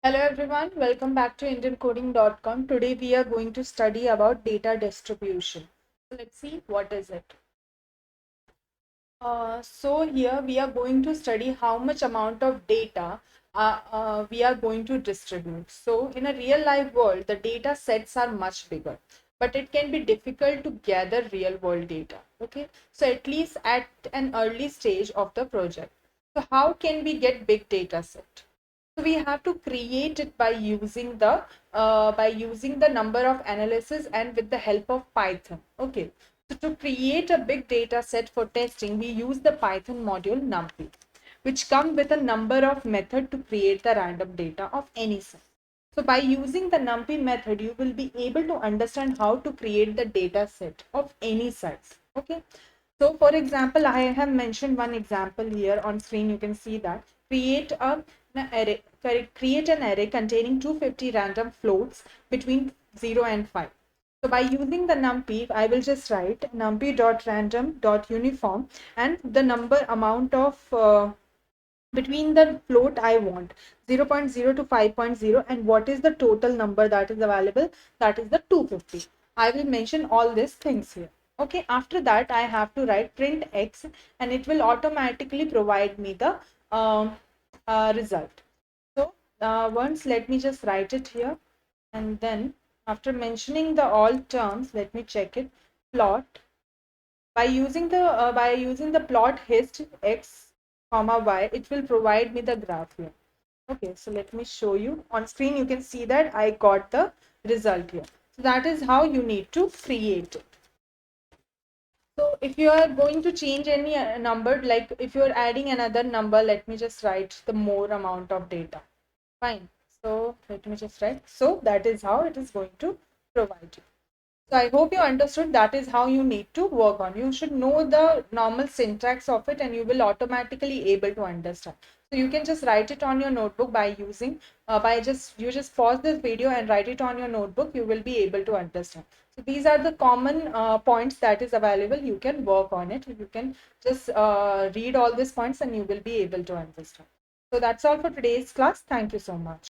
Hello everyone, welcome back to IndianCoding.com. Today we are going to study about data distribution. So let's see what is it. So here we are going to study how much amount of data we are going to distribute. So in a real life world, the data sets are much bigger, but it can be difficult to gather real world data. Okay, so at least at an early stage of the project. So how can we get big data set? So we have to create it by using the number of analysis and with the help of Python. Okay. So to create a big data set for testing, we use the Python module NumPy, which come with a number of method to create the random data of any size. So by using the NumPy method, you will be able to understand how to create the data set of any size. Okay. So for example, I have mentioned one example here on screen. You can see that create an array containing 250 random floats between 0 and 5. So by using the numpy, I will just write numpy.random.uniform and the number amount of between the float I want 0.0 to 5.0 and what is the total number that is available, that is the 250. I will mention all these things here. Okay, after that I have to write print x and it will automatically provide me the result. So once let me just write it here, and then after mentioning the all terms, let me check it. Plot by using the plot hist x comma y, it will provide me the graph here. Okay, so let me show you on screen. You can see that I got the result here. So that is how you need to create it. So if you are going to change any number, like if you're adding another number, let me just write the more amount of data. Fine. So let me just write. So that is how it is going to provide you. So I hope you understood that is how you need to work on. You should know the normal syntax of it and you will automatically able to understand. So you can just write it on your notebook by using, you just pause this video and write it on your notebook. You will be able to understand. So these are the common points that is available. You can work on it. You can just read all these points and you will be able to understand. So that's all for today's class. Thank you so much.